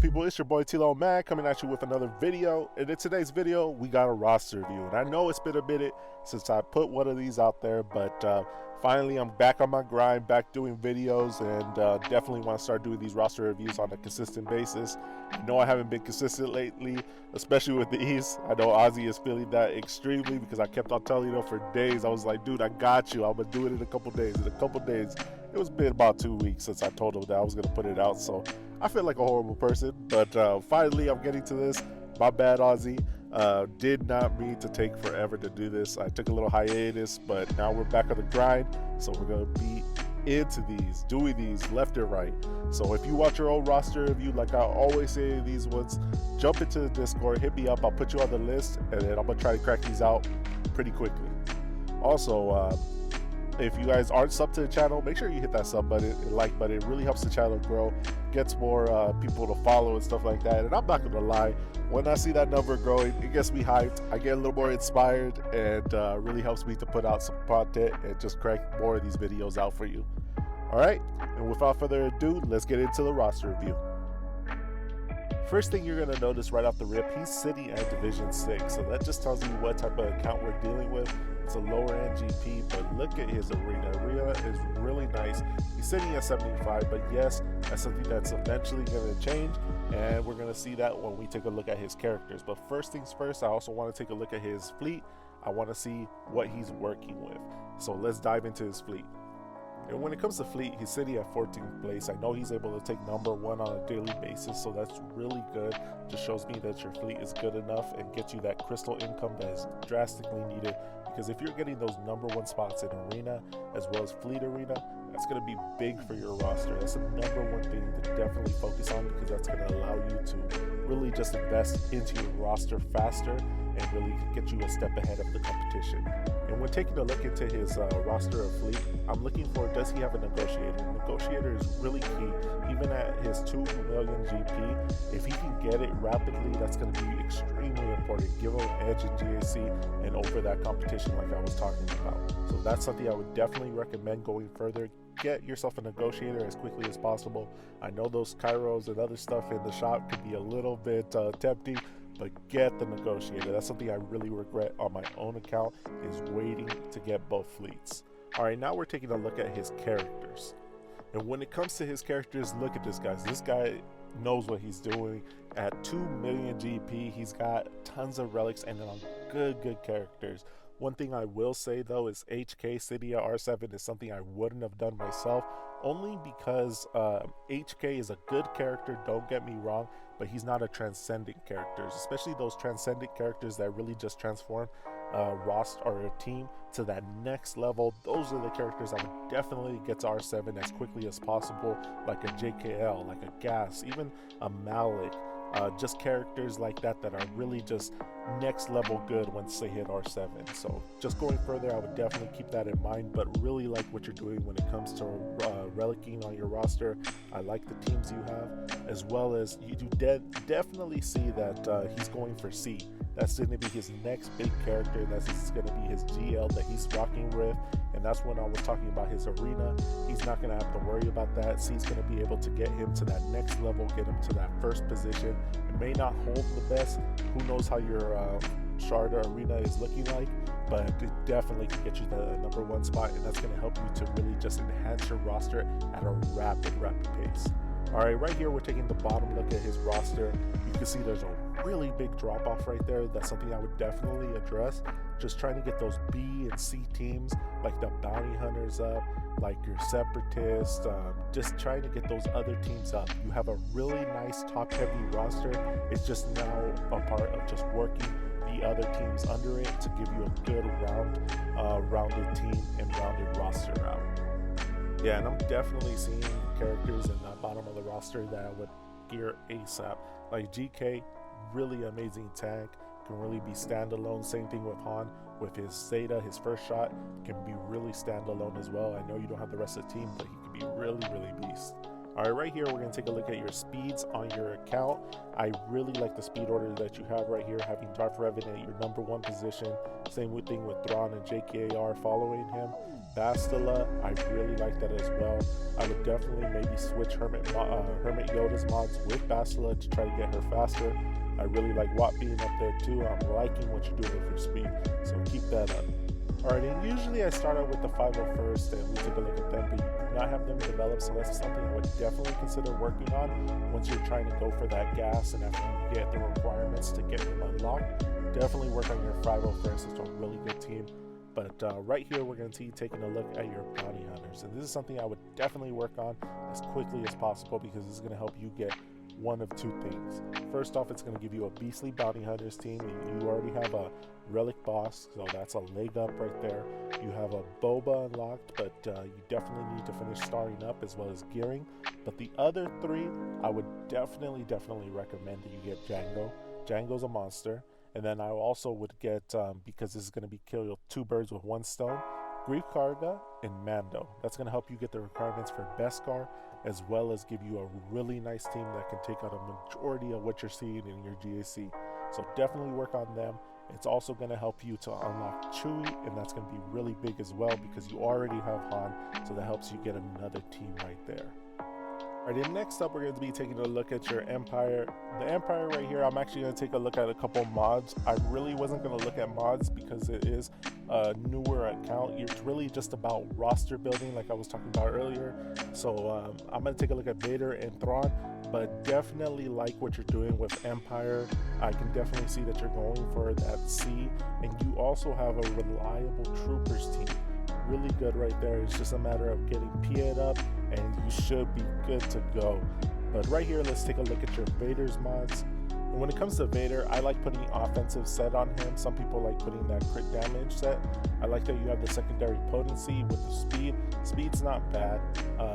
people, it's your boy T-Lo Man coming at you with another video. And in today's video, we got a roster review. And I know it's been a minute since I put one of these out there, but finally I'm back on my grind, back doing videos, and definitely want to start doing these roster reviews on a consistent basis. I know I haven't been consistent lately, especially with these. I know Aussie is feeling that extremely because I kept on telling him for days. I was like, dude, I got you. I'm going to do it in a couple days. It was been about 2 weeks since I told him that I was going to put it out, so I feel like a horrible person, but finally I'm getting to this. My bad, Aussie. Did not mean to take forever to do this. I took a little hiatus, but now we're back on the grind, so we're going to be into these, doing these left and right. So if you watch your own roster review, like I always say these ones, jump into the Discord, hit me up, I'll put you on the list, and then I'm going to try to crack these out pretty quickly. Also, if you guys aren't subbed to the channel, make sure you hit that sub button and like button. It really helps the channel grow, gets more people to follow and stuff like that. And I'm not gonna lie, when I see that number growing, it gets me hyped. I get a little more inspired, and really helps me to put out some content and just crank more of these videos out for you. All right, and without further ado, let's get into the roster review. First thing you're gonna notice right off the rip, he's City and Division 6, so that just tells you what type of account we're dealing with. It's a lower end GP, but look at his arena. Arena is really nice. He's sitting at 75, but yes, that's something that's eventually going to change, and we're going to see that when we take a look at his characters. But first things first, I also want to take a look at his fleet. I want to see what he's working with. So let's dive into his fleet. And when it comes to fleet, he's sitting at 14th place. I know he's able to take number 1 on a daily basis, so that's really good. Just shows me that your fleet is good enough and gets you that crystal income that is drastically needed. Because if you're getting those number 1 spots in arena as well as fleet arena, that's going to be big for your roster. That's the number 1 thing to definitely focus on, because that's going to allow you to really just invest into your roster faster and really get you a step ahead of the competition. And when taking a look into his roster of fleet, I'm looking for, does he have a negotiator? Negotiator is really key. Even at his 2 million GP, if he can get it rapidly, that's going to be extremely important. Give him an edge in GAC and over that competition like I was talking about. So that's something I would definitely recommend going further. Get yourself a negotiator as quickly as possible. I know those Kairos and other stuff in the shop could be a little bit tempting, but get the negotiator. That's something I really regret on my own account, is waiting to get both fleets. All right, now we're taking a look at his characters. And when it comes to his characters, look at this, guys. This guy knows what he's doing. At 2 million GP, he's got tons of relics and good characters. One thing I will say though is HK Cydia R7 is something I wouldn't have done myself, only because HK is a good character, don't get me wrong, but he's not a transcendent character, especially those transcendent characters that really just transform a roster or a team to that next level. Those are the characters I would definitely get to R7 as quickly as possible, like a JKL, like a Gas, even a Malik. Just characters like that that are really just next level good once they hit R7. So just going further, I would definitely keep that in mind, but really like what you're doing when it comes to relicking on your roster. I like the teams you have, as well as you do definitely see that he's going for C. That's going to be his next big character. That's going to be his GL that he's rocking with. And that's when I was talking about his arena. He's not going to have to worry about that. C's going to be able to get him to that next level, get him to that first position. It may not hold the best. Who knows how your shard arena is looking like, but it definitely can get you the number 1 spot, and that's going to help you to really just enhance your roster at a rapid pace. All right, right here we're taking the bottom look at his roster. You can see there's a really big drop off right there. That's something I would definitely address. Just trying to get those B and C teams, like the Bounty Hunters up, like your Separatists, just trying to get those other teams up. You have a really nice top heavy roster. It's just now a part of just working the other teams under it to give you a good rounded team and rounded roster out. Yeah, and I'm definitely seeing characters in the bottom of the roster that I would gear ASAP. Like GK, really amazing tank, can really be standalone. Same thing with Han, with his Zeta, his first shot can be really standalone as well. I know you don't have the rest of the team, but he can be really beast. All right, right here we're going to take a look at your speeds on your account. I really like the speed order that you have right here, having Darth Revan at your number 1 position. Same thing with Thrawn and JKR following him. Bastila, I really like that as well. I would definitely maybe switch Hermit Yoda's mods with Bastila to try to get her faster. I really like Watt being up there too. I'm liking what you're doing with your speed, so keep that up. Alright, and usually I start out with the 501st and we take a look at them, but you do not have them developed, so that's something I would definitely consider working on once you're trying to go for that gas and after you get the requirements to get them unlocked. Definitely work on your 501st. It's a really good team. But right here, we're going to be taking a look at your bounty hunters. And this is something I would definitely work on as quickly as possible because this is going to help you get one of two things. First off, it's going to give you a beastly bounty hunters team. You already have a relic boss, so that's a leg up right there. You have a boba unlocked, but you definitely need to finish starting up as well as gearing. But the other three, I would definitely recommend that you get Django. Django's a monster. And then I also would get, because this is going to be kill two birds with one stone, Grief Karga and Mando. That's going to help you get the requirements for Beskar, as well as give you a really nice team that can take out a majority of what you're seeing in your GAC. So definitely work on them. It's also going to help you to unlock Chewie, and that's going to be really big as well because you already have Han, so that helps you get another team right there. Alright, and next up we're going to be taking a look at your Empire. The Empire right here, I'm actually going to take a look at a couple mods. I really wasn't going to look at mods because it is a newer account. It's really just about roster building like I was talking about earlier. So I'm going to take a look at Vader and Thrawn, but definitely like what you're doing with Empire. I can definitely see that you're going for that C, and you also have a reliable troopers team. Really good right there. It's just a matter of getting PA'd up and you should be good to go. But right here, let's take a look at your Vader's mods. And when it comes to Vader, I like putting offensive set on him. Some people like putting that crit damage set. I like that you have the secondary potency with the speed. Speed's not bad,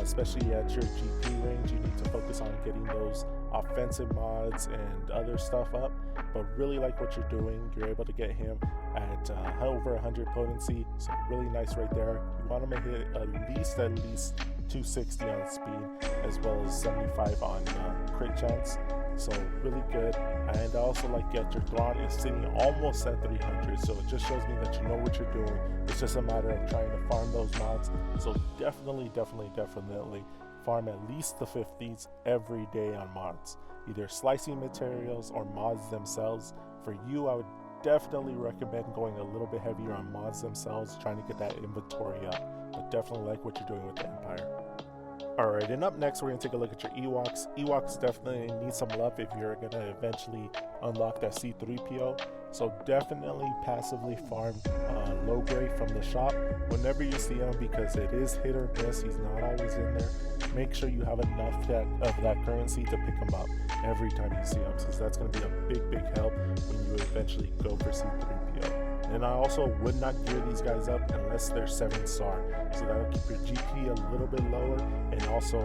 especially at your GP range. You need to focus on getting those offensive mods and other stuff up, but really like what you're doing. You're able to get him at over 100 potency, so really nice right there. You want him to hit at least 260 on speed, as well as 75 on crit chance. So really good. And I also like that your Thrawn is sitting almost at 300, so it just shows me that you know what you're doing. It's just a matter of trying to farm those mods. So definitely farm at least the 50s every day on mods, either slicing materials or mods themselves. For you, I would definitely recommend going a little bit heavier on mods themselves, trying to get that inventory up, but definitely like what you're doing with the Empire. Alright, and up next we're going to take a look at your Ewoks. Ewoks definitely need some love if you're going to eventually unlock that C-3PO. So definitely passively farm low grade from the shop whenever you see him, because it is hit or miss. He's not always in there. Make sure you have enough of that currency to pick him up every time you see him, since that's going to be a big help when you eventually go for C-3PO. And I also would not gear these guys up unless they're 7-star, so that'll keep your GP a little bit lower and also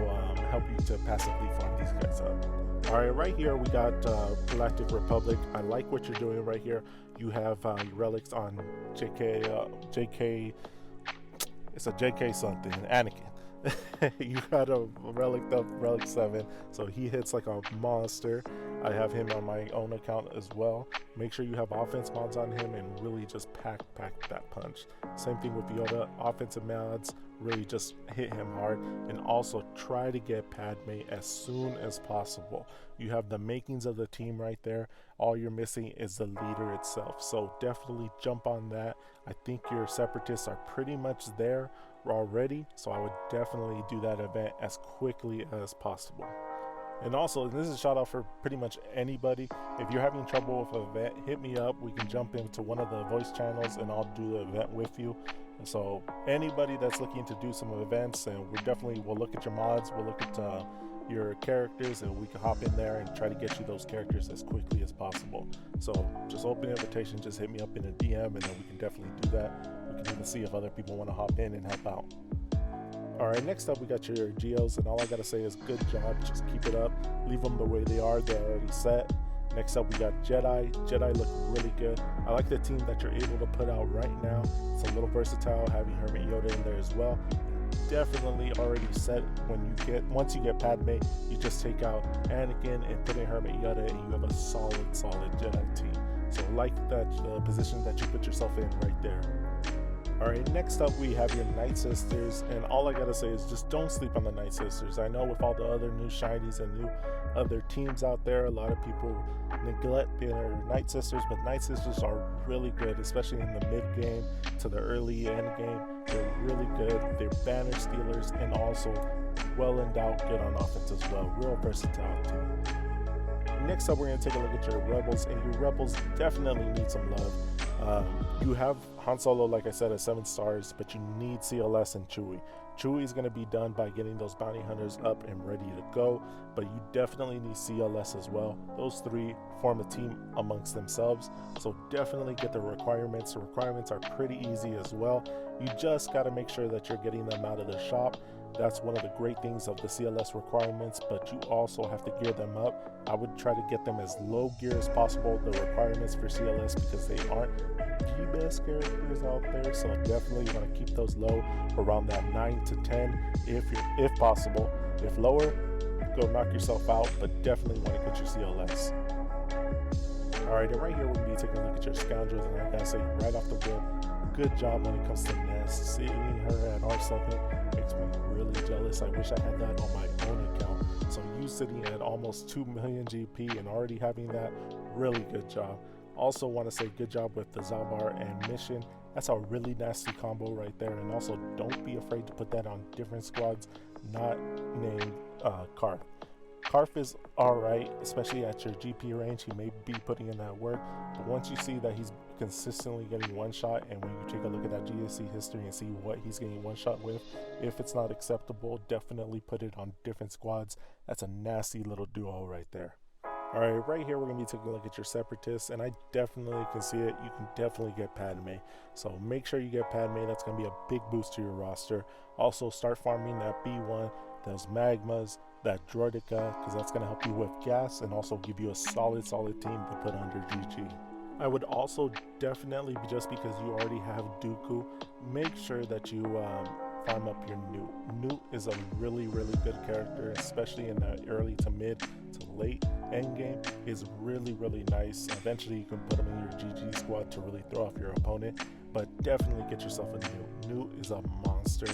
help you to passively farm these guys up. Alright, right here we got Galactic Republic. I like what you're doing right here. You have your relics on JK, it's a JK something, Anakin. You got a relic of Relic 7, so he hits like a monster. I have him on my own account as well. Make sure you have offense mods on him and really just pack that punch. Same thing with Yoda, offensive mods, really just hit him hard, and also try to get Padme as soon as possible. You have the makings of the team right there. All you're missing is the leader itself, so definitely jump on that. I think your separatists are pretty much there already, so I would definitely do that event as quickly as possible. And also, this is a shout out for pretty much anybody. If you're having trouble with an event, hit me up. We can jump into one of the voice channels and I'll do the event with you. So anybody that's looking to do some events, and we'll look at your mods, we'll look at your characters, and we can hop in there and try to get you those characters as quickly as possible. So just open invitation, just hit me up in a DM, and then we can definitely do that. We can even see if other people want to hop in and help out. Alright, next up we got your Geos, and all I gotta say is good job. Just keep it up. Leave them the way they are. They're already set. Next up we got Jedi. Jedi look really good. I like the team that you're able to put out right now. It's a little versatile, having Hermit Yoda in there as well. Definitely already set. Once you get Padme, you just take out Anakin and put in Hermit Yoda, and you have a solid Jedi team. So like that position that you put yourself in right there. Alright, next up we have your Night Sisters, and all I gotta say is just don't sleep on the Night Sisters. I know with all the other new shinies and new other teams out there, a lot of people neglect their Night Sisters, but Night Sisters are really good, especially in the mid game to the early end game. They're really good, they're banner stealers, and also well endowed, good on offense as well. Real versatile team. Next up, we're going to take a look at your Rebels, and your Rebels definitely need some love. You have Han Solo, like I said, at 7 stars, but you need CLS and Chewie. Chewie is going to be done by getting those bounty hunters up and ready to go, but you definitely need CLS as well. Those 3 form a team amongst themselves, so definitely get the requirements. The requirements are pretty easy as well. You just got to make sure that you're getting them out of the shop. That's one of the great things of the CLS requirements, but you also have to gear them up. I would try to get them as low gear as possible, the requirements for CLS, because they aren't the best characters out there, so definitely you want to keep those low, around that 9 to 10 if possible. If lower, go knock yourself out, but definitely want to get your CLS. Alright, and right here we're going to be taking a look at your Scoundrels, and I gotta say right off the whip, good job when it comes to Nest. Seeing her at R7 makes me really jealous. I wish I had that on my own account. So you sitting at almost 2 million GP and already having that, really good job. Also want to say good job with the Zabar and Mission. That's a really nasty combo right there. And also don't be afraid to put that on different squads not named Karth. Karth is alright, especially at your GP range. He may be putting in that work, but once you see that he's consistently getting one shot, and when you take a look at that GSC history and see what he's getting one shot with, if it's not acceptable, definitely put it on different squads. That's a nasty little duo right there. Alright, right here we're going to be taking a look at your Separatists, and I definitely can see it. You can definitely get Padme, so make sure you get Padme. That's going to be a big boost to your roster. Also start farming that B1, those Magmas, that Droideka, because that's going to help you with gas and also give you a solid team to put under GG. I would also definitely, just because you already have Dooku, make sure that you farm up your Newt. Newt is a really good character, especially in the early to mid to late end game. Is really nice. Eventually you can put him in your GG squad to really throw off your opponent, but definitely get yourself a Newt. Newt is a monster,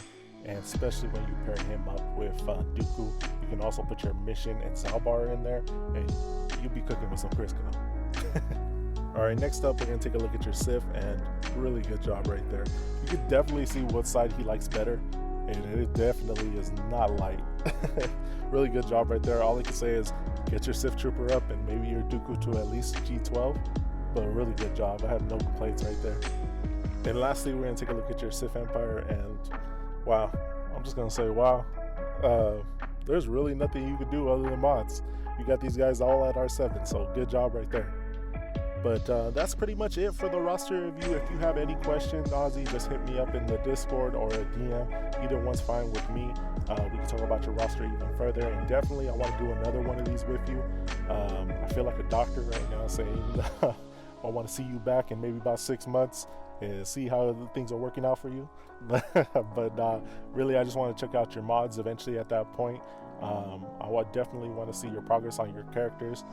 and especially when you pair him up with Dooku. You can also put your Mission and Zalbar in there, and you'll be cooking with some Crisco. Alright, next up we're going to take a look at your Sith, and really good job right there. You can definitely see what side he likes better, and it definitely is not light. Really good job right there. All I can say is get your Sith Trooper up and maybe your Dooku to at least G12, but a really good job. I have no complaints right there. And lastly, we're going to take a look at your Sith Empire, and wow, I'm just going to say wow. There's really nothing you could do other than mods. You got these guys all at R7, so good job right there. But that's pretty much it for the roster review. If you have any questions, Aussie, just hit me up in the Discord or a DM. Either one's fine with me. We can talk about your roster even further. And definitely, I want to do another one of these with you. I feel like a doctor right now saying I want to see you back in maybe about 6 months and see how things are working out for you. But really, I just want to check out your mods eventually at that point. I would definitely want to see your progress on your characters.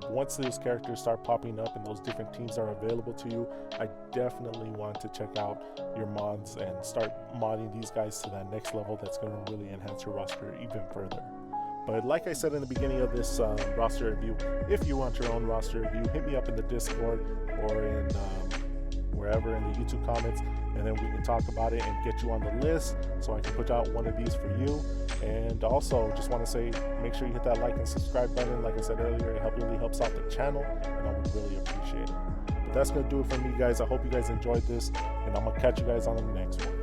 Once those characters start popping up and those different teams are available to you, I definitely want to check out your mods and start modding these guys to that next level that's going to really enhance your roster even further. But like I said in the beginning of this roster review, if you want your own roster review, hit me up in the Discord or in wherever in the YouTube comments, and then we can talk about it and get you on the list so I can put out one of these for you. And also just want to say, make sure you hit that like and subscribe button. Like I said earlier, it really helps out the channel, and I would really appreciate it. But that's going to do it for me, guys. I hope you guys enjoyed this, and I'm going to catch you guys on the next one.